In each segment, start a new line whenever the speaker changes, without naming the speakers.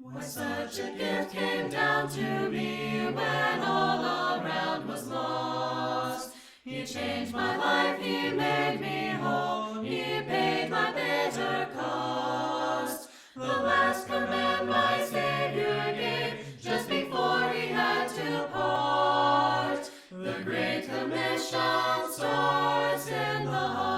Why such a gift came down to me when all around was lost. He changed my life, He made me whole, He paid my bitter cost. The last command my Savior gave, just before He had to part. The Great Commission starts in the heart.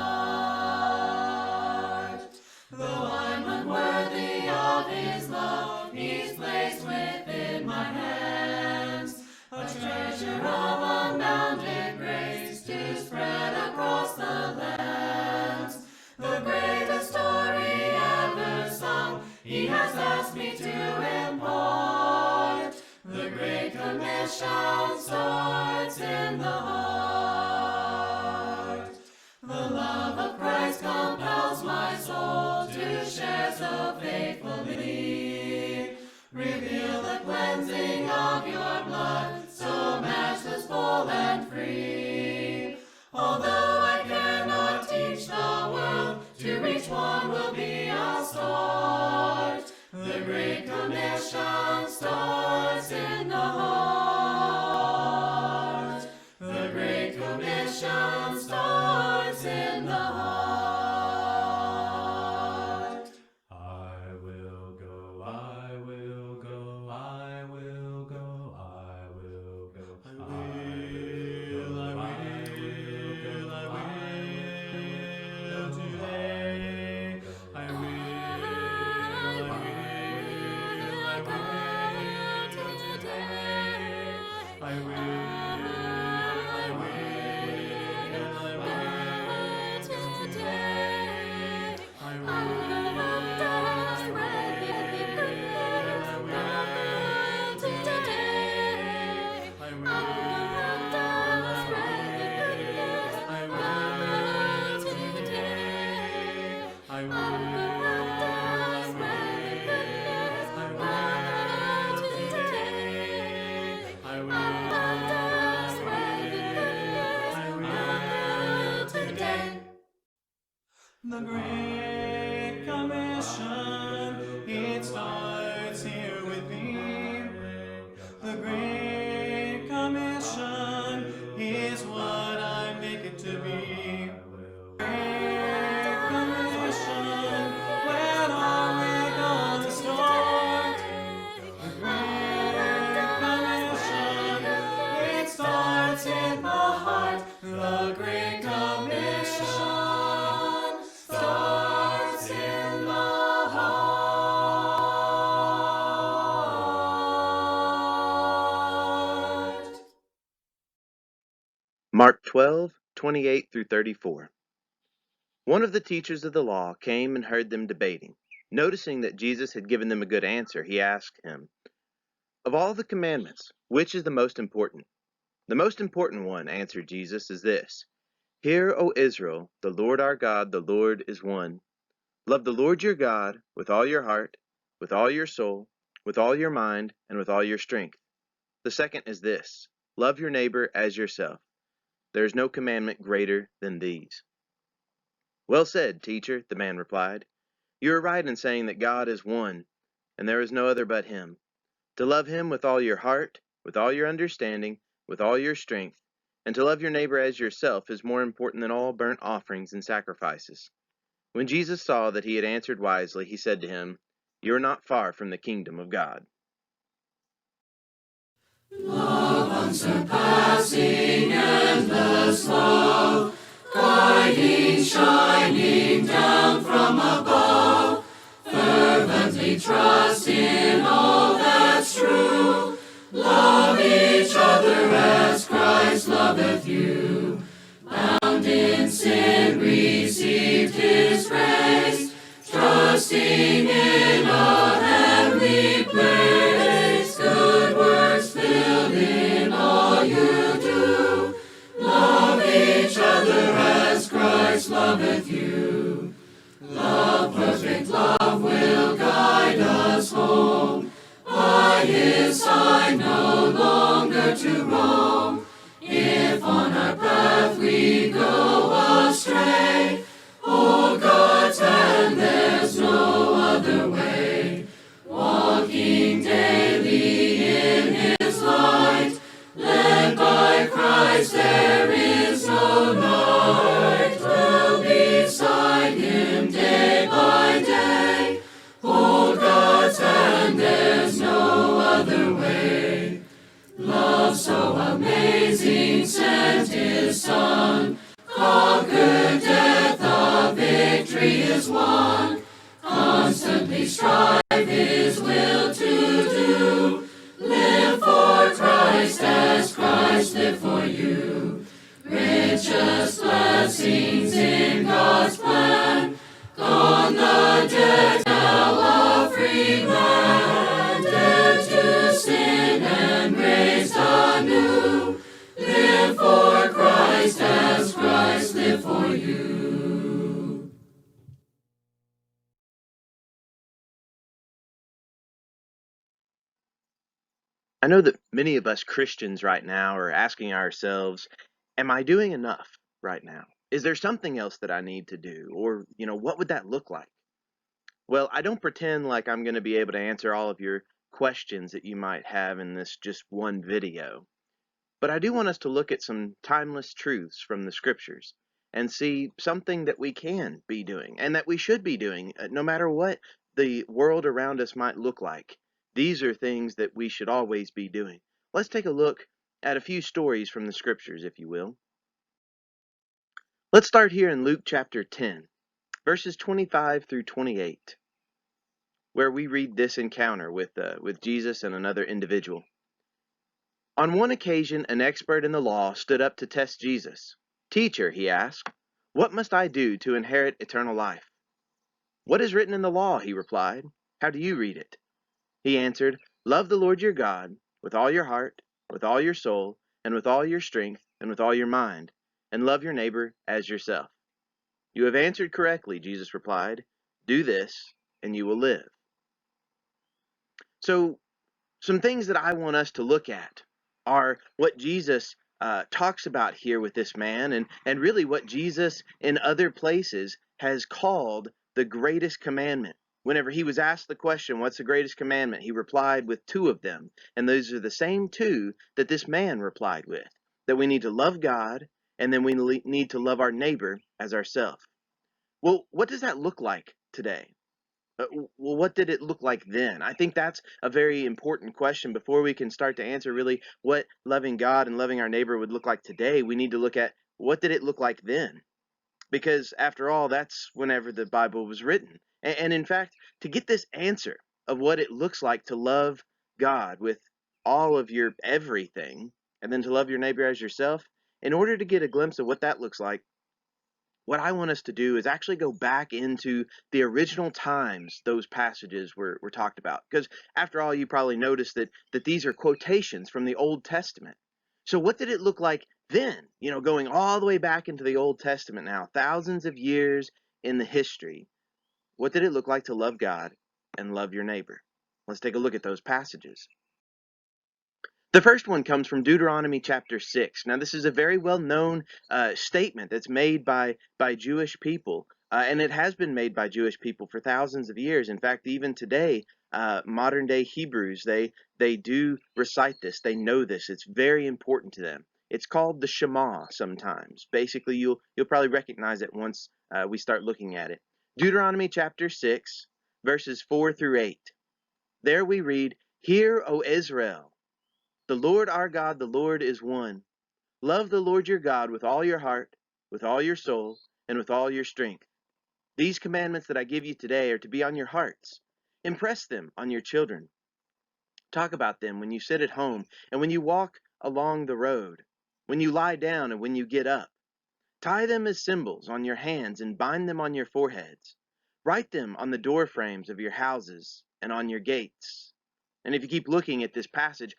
Though I'm unworthy of His love, He's placed within my hands a treasure of unbounded grace to spread across the lands. The greatest story ever sung, He has asked me to impart. The Great Commission starts in the heart. The love of Christ compels my soul to share so faithfully. Reveal the cleansing of your blood, so matchless, full, and free. Although I cannot teach the world, to reach one will be a start. The Great Commission starts in the heart. The Great Commission starts in the heart.
I will go, I will go, I will go, I will go, I will today. I
The Great Commission, it starts here with me. The Great Commission is what I make it to be. Great Commission, when are we gonna start? The Great Commission, it starts in the heart. The Great Commission starts in the heart.
Mark 12:28-34. One of the teachers of the law came and heard them debating. Noticing that Jesus had given them a good answer, he asked him, "Of all the commandments, which is the most important?" "The most important one," answered Jesus, "is this. Hear, O Israel, the Lord our God, the Lord is one. Love the Lord your God with all your heart, with all your soul, with all your mind, and with all your strength. The second is this. Love your neighbor as yourself. There is no commandment greater than these." "Well said, teacher," the man replied. "You are right in saying that God is one, and there is no other but Him. To love Him with all your heart, with all your understanding, with all your strength, and to love your neighbor as yourself is more important than all burnt offerings and sacrifices." When Jesus saw that he had answered wisely, he said to him, "You are not far from the kingdom of God."
Love unsurpassing, endless love, guiding, shining down from above, fervently trust in all that's true. Love each other as Christ loveth you. Bound in sin, received His grace, trusting in a heavenly place. Good works filled in all you do. Love each other as Christ loveth you. Love, perfect love, will guide us home. By His side no longer to roam. If on our path we go astray, hold God's hand, there's no other way. glory is one. Constantly strive His will to do. Live for Christ as Christ lived for you. Richest blessings in God's plan. Gone the debt, now a free man. Dead to sin and raised anew. Live for Christ as Christ lived for you.
I know that many of us Christians right now are asking ourselves, am I doing enough right now? Is there something else that I need to do? Or, what would that look like? Well, I don't pretend like I'm going to be able to answer all of your questions that you might have in this just one video. But I do want us to look at some timeless truths from the scriptures and see something that we can be doing and that we should be doing, no matter what the world around us might look like. These are things that we should always be doing. Let's take a look at a few stories from the scriptures, if you will. Let's start here in Luke chapter 10, verses 25 through 28, where we read this encounter with Jesus and another individual. On one occasion, an expert in the law stood up to test Jesus. "Teacher," he asked, "what must I do to inherit eternal life?" "What is written in the law?" he replied. "How do you read it?" He answered, "Love the Lord your God with all your heart, with all your soul, and with all your strength, and with all your mind, and love your neighbor as yourself." "You have answered correctly," Jesus replied. "Do this, and you will live." So, some things that I want us to look at are what Jesus talks about here with this man, and really what Jesus in other places has called the greatest commandment. Whenever he was asked the question, what's the greatest commandment? He replied with two of them. And those are the same two that this man replied with. That we need to love God, and then we need to love our neighbor as ourselves. Well, what does that look like today? Well, what did it look like then? I think that's a very important question. Before we can start to answer really what loving God and loving our neighbor would look like today, we need to look at what did it look like then? Because after all, that's whenever the Bible was written. And in fact, to get this answer of what it looks like to love God with all of your everything, and then to love your neighbor as yourself, in order to get a glimpse of what that looks like, what I want us to do is actually go back into the original times those passages were talked about. Because after all, you probably noticed that these are quotations from the Old Testament. So what did it look like then? Going all the way back into the Old Testament now, thousands of years in the history. What did it look like to love God and love your neighbor? Let's take a look at those passages. The first one comes from Deuteronomy chapter 6. Now, this is a very well-known statement that's made by Jewish people, and it has been made by Jewish people for thousands of years. In fact, even today, modern-day Hebrews, they do recite this. They know this. It's very important to them. It's called the Shema sometimes. Basically, you'll probably recognize it once we start looking at it. Deuteronomy chapter 6, verses 4 through 8. There we read, "Hear, O Israel, the Lord our God, the Lord is one. Love the Lord your God with all your heart, with all your soul, and with all your strength. These commandments that I give you today are to be on your hearts. Impress them on your children. Talk about them when you sit at home and when you walk along the road, when you lie down and when you get up. Tie them as symbols on your hands and bind them on your foreheads. Write them on the door frames of your houses and on your gates." And if you keep looking at this passage,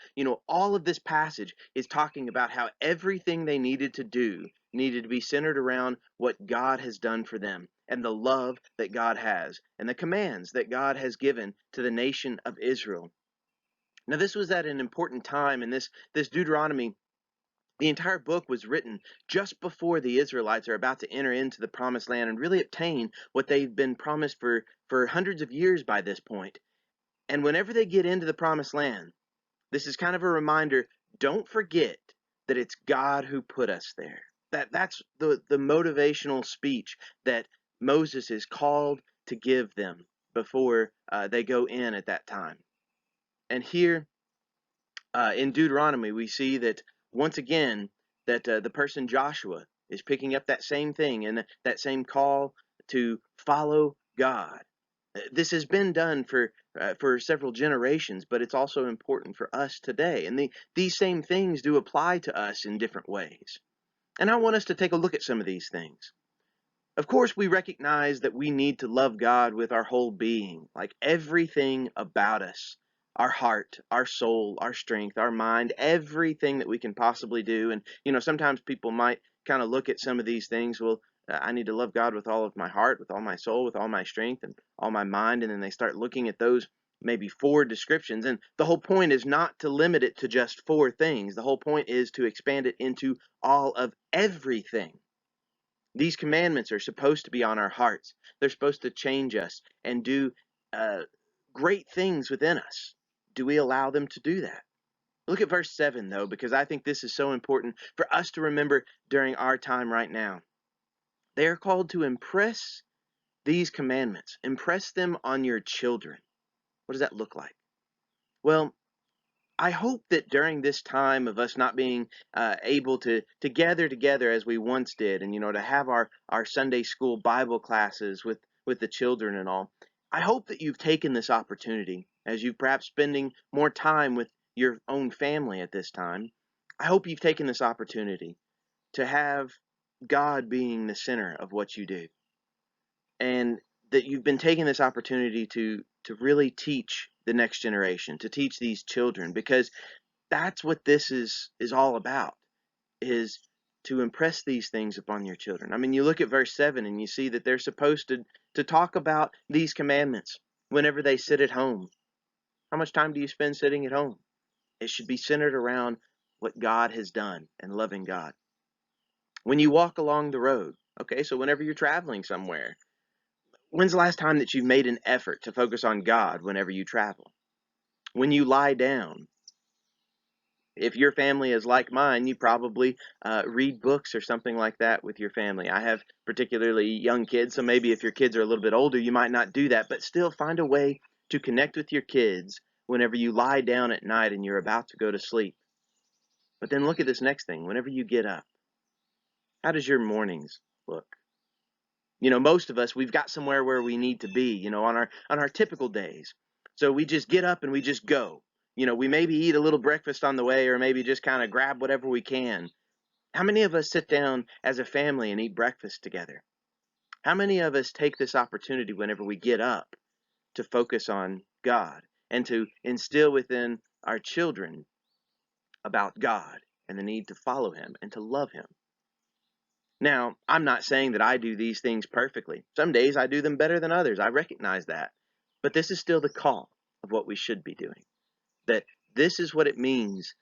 all of this passage is talking about how everything they needed to do needed to be centered around what God has done for them and the love that God has and the commands that God has given to the nation of Israel. Now, this was at an important time, and this Deuteronomy, the entire book was written just before the Israelites are about to enter into the promised land and really obtain what they've been promised for hundreds of years by this point. And whenever they get into the promised land, this is kind of a reminder, don't forget that it's God who put us there. That's the motivational speech that Moses is called to give them before they go in at that time. And here in Deuteronomy, we see that once again that the person Joshua is picking up that same thing and that same call to follow God. This has been done for several generations, but it's also important for us today. And these same things do apply to us in different ways. And I want us to take a look at some of these things. Of course, we recognize that we need to love God with our whole being, like everything about us, our heart, our soul, our strength, our mind, everything that we can possibly do. And, sometimes people might kind of look at some of these things. Well, I need to love God with all of my heart, with all my soul, with all my strength, and all my mind. And then they start looking at those maybe four descriptions. And the whole point is not to limit it to just four things. The whole point is to expand it into all of everything. These commandments are supposed to be on our hearts. They're supposed to change us and do great things within us. Do we allow them to do that? Look at verse 7, though, because I think this is so important for us to remember during our time right now. They are called to impress these commandments. Impress them on your children. What does that look like? Well, I hope that during this time of us not being able to gather together as we once did, and to have our Sunday school Bible classes with the children and all, I hope that you've taken this opportunity as you perhaps spending more time with your own family at this time. I hope you've taken this opportunity to have God being the center of what you do, and that you've been taking this opportunity to really teach the next generation, to teach these children, because that's what this is all about, is to impress these things upon your children. I mean, you look at verse 7 and you see that they're supposed to talk about these commandments whenever they sit at home. How much time do you spend sitting at home? It should be centered around what God has done and loving God. When you walk along the road, okay, so whenever you're traveling somewhere, when's the last time that you've made an effort to focus on God whenever you travel? When you lie down, if your family is like mine, you probably read books or something like that with your family. I have particularly young kids, so maybe if your kids are a little bit older, you might not do that, but still find a way to connect with your kids whenever you lie down at night and you're about to go to sleep. But then look at this next thing. Whenever you get up, how does your mornings look? Most of us, we've got somewhere where we need to be, on our typical days. So we just get up and we just go. We maybe eat a little breakfast on the way, or maybe just kind of grab whatever we can. How many of us sit down as a family and eat breakfast together? How many of us take this opportunity whenever we get up to focus on God and to instill within our children about God and the need to follow Him and to love Him? Now, I'm not saying that I do these things perfectly. Some days I do them better than others. I recognize that. But this is still the call of what we should be doing. That this is what it means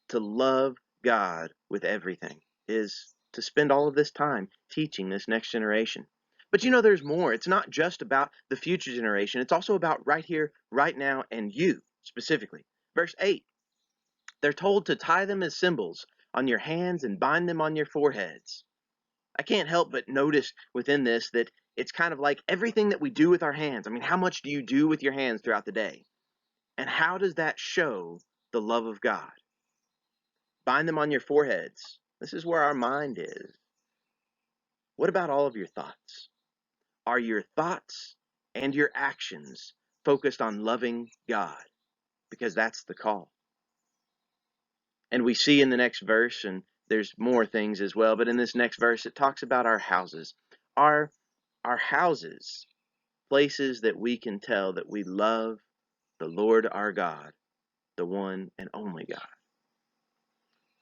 to love God with everything, is to spend all of this time teaching this next generation. But there's more. It's not just about the future generation. It's also about right here, right now, and you specifically. Verse 8, they're told to tie them as symbols on your hands and bind them on your foreheads. I can't help but notice within this that it's kind of like everything that we do with our hands. I mean, how much do you do with your hands throughout the day? And how does that show the love of God? Bind them on your foreheads. This is where our mind is. What about all of your thoughts? Are your thoughts and your actions focused on loving God? Because that's the call. And we see in the next verse, and there's more things as well, but in this next verse it talks about our houses. Our houses, places that we can tell that we love the Lord our God, the one and only God.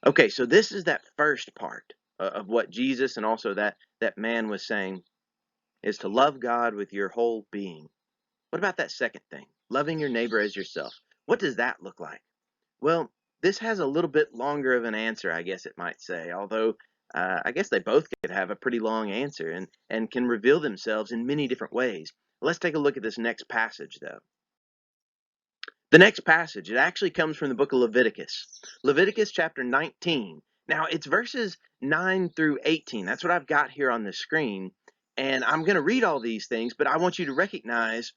Okay, so this is that first part of what Jesus and also that man was saying, is to love God with your whole being. What about that second thing? Loving your neighbor as yourself. What does that look like? Well, this has a little bit longer of an answer, I guess it might say, although I guess they both could have a pretty long answer and can reveal themselves in many different ways. Let's take a look at this next passage, though. The next passage, it actually comes from the book of Leviticus. Leviticus chapter 19. Now, it's verses 9 through 18. That's what I've got here on the screen. And I'm going to read all these things, but I want you to recognize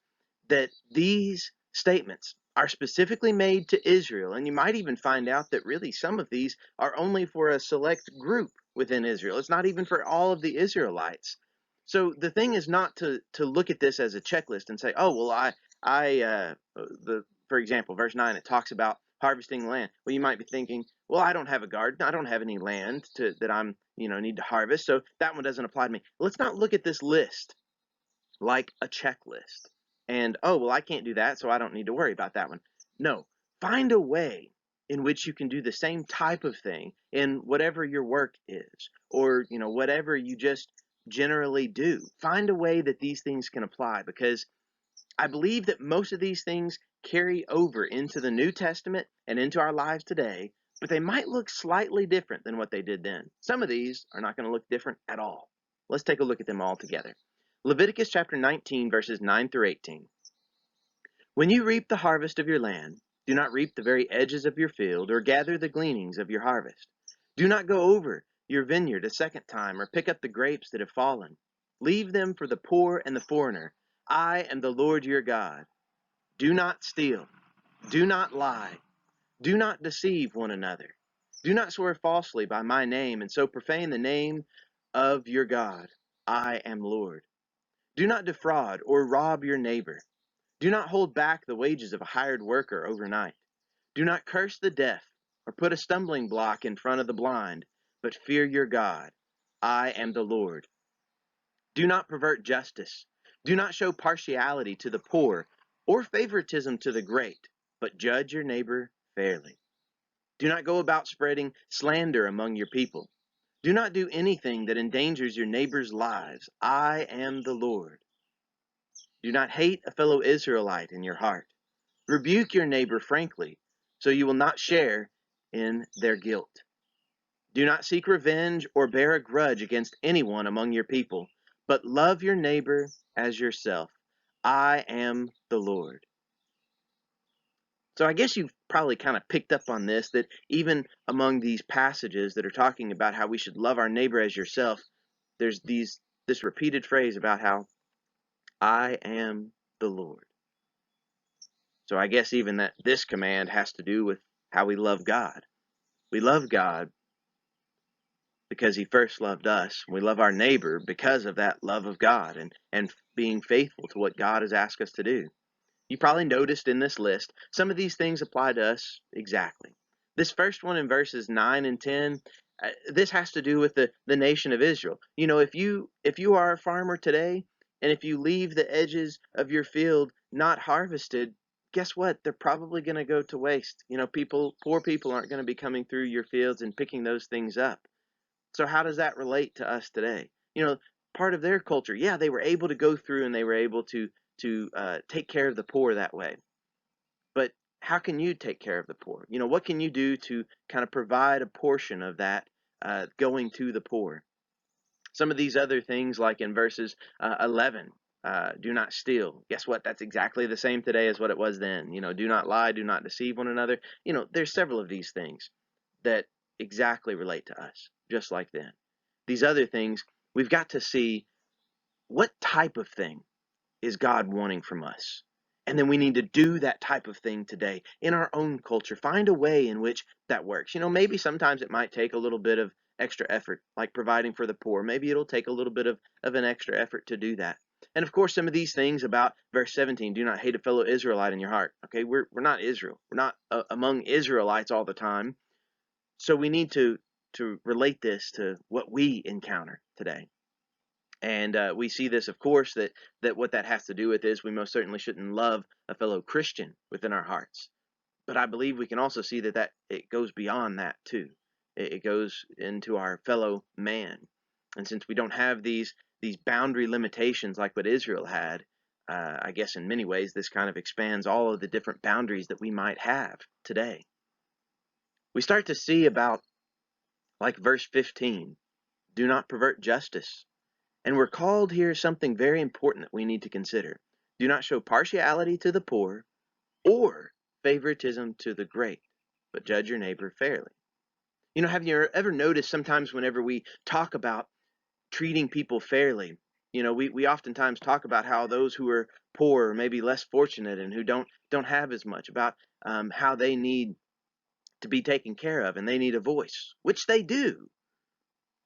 that these statements are specifically made to Israel. And you might even find out that really some of these are only for a select group within Israel. It's not even for all of the Israelites. So the thing is not to look at this as a checklist and say, oh, well, for example, verse 9, it talks about harvesting land. Well, you might be thinking, well, I don't have a garden. I don't have any land that I'm, need to harvest. So that one doesn't apply to me. Let's not look at this list like a checklist. And, oh, well, I can't do that, so I don't need to worry about that one. No, find a way in which you can do the same type of thing in whatever your work is, or, whatever you just generally do. Find a way that these things can apply, because I believe that most of these things carry over into the New Testament and into our lives today, but they might look slightly different than what they did then. Some of these are not going to look different at all. Let's take a look at them all together. Leviticus chapter 19, verses 9 through 18. When you reap the harvest of your land, do not reap the very edges of your field or gather the gleanings of your harvest. Do not go over your vineyard a second time or pick up the grapes that have fallen. Leave them for the poor and the foreigner. I am the Lord your God. Do not steal. Do not lie. Do not deceive one another. Do not swear falsely by my name and so profane the name of your God. I am Lord. Do not defraud or rob your neighbor. Do not hold back the wages of a hired worker overnight. Do not curse the deaf or put a stumbling block in front of the blind, but fear your God. I am the Lord. Do not pervert justice. Do not show partiality to the poor or favoritism to the great, but judge your neighbor fairly. Do not go about spreading slander among your people. Do not do anything that endangers your neighbor's lives. I am the Lord. Do not hate a fellow Israelite in your heart. Rebuke your neighbor frankly, so you will not share in their guilt. Do not seek revenge or bear a grudge against anyone among your people, but love your neighbor as yourself. I am the Lord. So I guess you've probably kind of picked up on this, that even among these passages that are talking about how we should love our neighbor as yourself, there's this repeated phrase about how I am the Lord. So I guess even that this command has to do with how we love God. We love God because he first loved us. We love our neighbor because of that love of God and being faithful to what God has asked us to do. You probably noticed in this list, some of these things apply to us exactly. This first one in verses 9 and 10, this has to do with the nation of Israel. If you are a farmer today, and if you leave the edges of your field not harvested, guess what? They're probably going to go to waste. Poor people aren't going to be coming through your fields and picking those things up. So how does that relate to us today? Part of their culture, yeah, they were able to go through and they were able to take care of the poor that way. But how can you take care of the poor? What can you do to kind of provide a portion of that going to the poor? Some of these other things, like in verses 11, do not steal. Guess what? That's exactly the same today as what it was then. Do not lie, do not deceive one another. There's several of these things that exactly relate to us, just like then. These other things, we've got to see what type of thing is God wanting from us. And then we need to do that type of thing today in our own culture. Find a way in which that works. Maybe sometimes it might take a little bit of extra effort, like providing for the poor. Maybe it'll take a little bit of an extra effort to do that. And of course, some of these things about verse 17, do not hate a fellow Israelite in your heart. Okay, we're not Israel. We're not among Israelites all the time. So we need to relate this to what we encounter today. And we see this, of course, that what that has to do with is we most certainly shouldn't love a fellow Christian within our hearts. But I believe we can also see that it goes beyond that too. It goes into our fellow man. And since we don't have these boundary limitations like what Israel had, I guess in many ways this kind of expands all of the different boundaries that we might have today. We start to see about, like verse 15, do not pervert justice. And we're called here something very important that we need to consider. Do not show partiality to the poor or favoritism to the great, but judge your neighbor fairly. Have you ever noticed sometimes whenever we talk about treating people fairly, we oftentimes talk about how those who are poor or maybe less fortunate and who don't have as much, about how they need to be taken care of and they need a voice, which they do.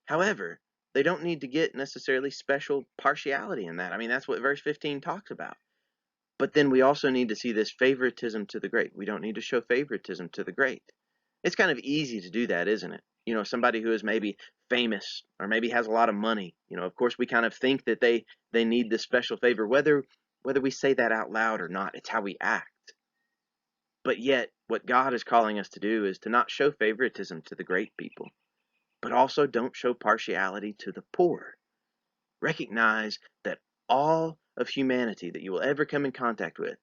However, They don't need to get necessarily special partiality in that. I mean, that's what verse 15 talks about. But then we also need to see this favoritism to the great. We don't need to show favoritism to the great. It's kind of easy to do that, isn't it? You know, somebody who is maybe famous or maybe has a lot of money, you know, of course we kind of think that they need this special favor, whether we say that out loud or not. It's how we act. But yet, what God is calling us to do is to not show favoritism to the great people, but also don't show partiality to the poor. Recognize that all of humanity that you will ever come in contact with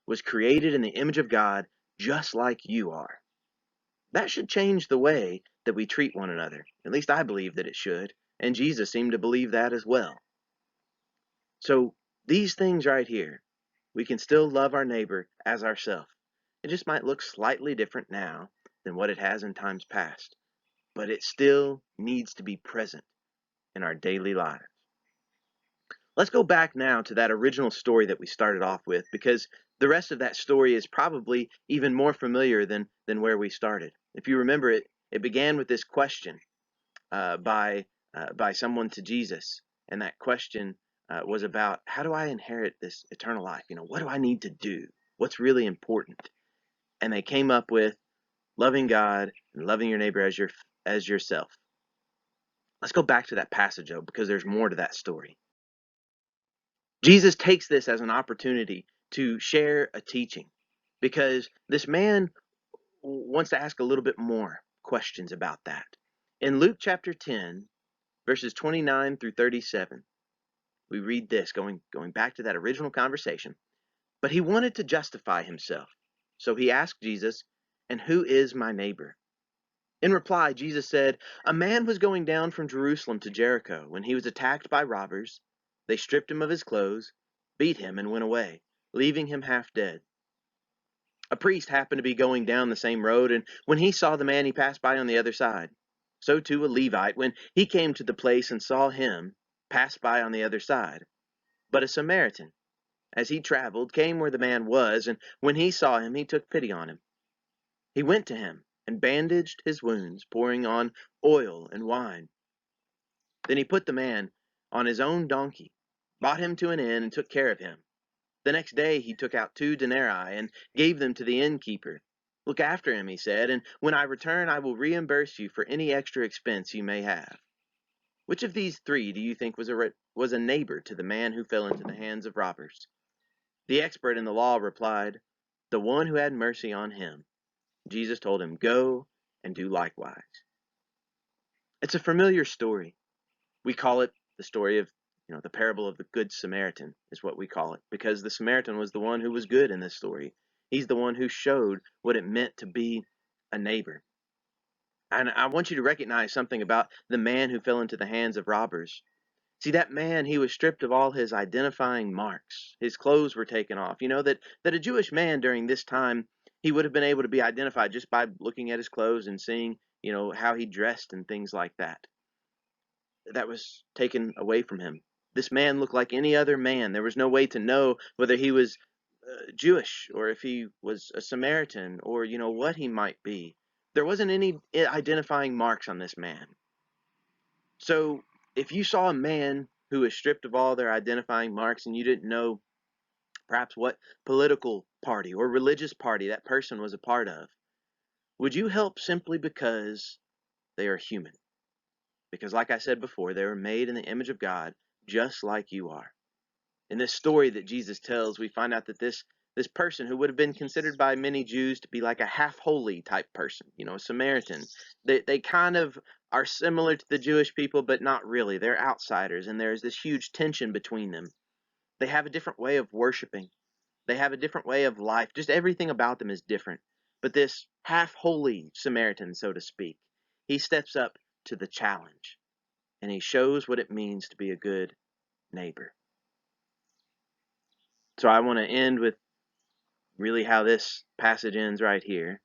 was created in the image of God just like you are. That should change the way that we treat one another. At least I believe that it should, and Jesus seemed to believe that as well. So these things right here, we can still love our neighbor as ourselves. It just might look slightly different now than what it has in times past, but it still needs to be present in our daily lives. Let's go back now to that original story that we started off with, because the rest of that story is probably even more familiar than where we started. If you remember it, it began with this question by someone to Jesus, and that question was about, how do I inherit this eternal life? You know, what do I need to do? What's really important? And they came up with loving God and loving your neighbor as yourself. Let's go back to that passage, though, because there's more to that story. Jesus takes this as an opportunity to share a teaching, because this man wants to ask a little bit more questions about that. In Luke chapter 10, verses 29 through 37, we read this, going back to that original conversation. But he wanted to justify himself, so he asked Jesus, "And who is my neighbor?" In reply, Jesus said, "A man was going down from Jerusalem to Jericho when he was attacked by robbers. They stripped him of his clothes, beat him, and went away, leaving him half dead. A priest happened to be going down the same road, and when he saw the man, he passed by on the other side. So too a Levite, when he came to the place and saw him, passed by on the other side. But a Samaritan, as he traveled, came where the man was, and when he saw him, he took pity on him. He went to him and bandaged his wounds, pouring on oil and wine. Then he put the man on his own donkey, brought him to an inn, and took care of him. The next day he took out 2 denarii and gave them to the innkeeper. 'Look after him,' he said, 'and when I return I will reimburse you for any extra expense you may have.' Which of these 3 do you think was a neighbor to the man who fell into the hands of robbers?" The expert in the law replied, "The one who had mercy on him." Jesus told him, "Go and do likewise." It's a familiar story. We call it the story of, the parable of the Good Samaritan is what we call it, because the Samaritan was the one who was good in this story. He's the one who showed what it meant to be a neighbor. And I want you to recognize something about the man who fell into the hands of robbers. See, that man, he was stripped of all his identifying marks. His clothes were taken off. You know that a Jewish man during this time, he would have been able to be identified just by looking at his clothes and seeing, how he dressed and things like that. That was taken away from him. This man looked like any other man. There was no way to know whether he was Jewish or if he was a Samaritan or, what he might be. There wasn't any identifying marks on this man. So if you saw a man who was stripped of all their identifying marks and you didn't know perhaps what political party or religious party that person was a part of, would you help simply because they are human? Because like I said before, they were made in the image of God just like you are. In this story that Jesus tells, we find out that this person who would have been considered by many Jews to be like a half-holy type person, a Samaritan, they kind of are similar to the Jewish people, but not really. They're outsiders, and there's this huge tension between them. They have a different way of worshiping. They have a different way of life. Just everything about them is different. But this half-holy Samaritan, so to speak, he steps up to the challenge, and he shows what it means to be a good neighbor. So I want to end with really how this passage ends right here.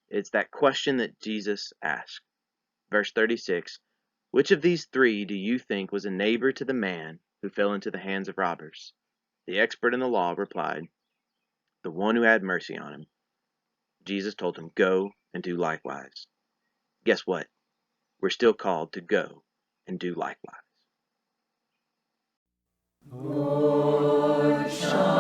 It's that question that Jesus asked. Verse 36, which of these 3 do you think was a neighbor to the man who fell into the hands of robbers? The expert in the law replied, the one who had mercy on him. Jesus told him, go and do likewise. Guess what? We're still called to go and do likewise.
Lord, shine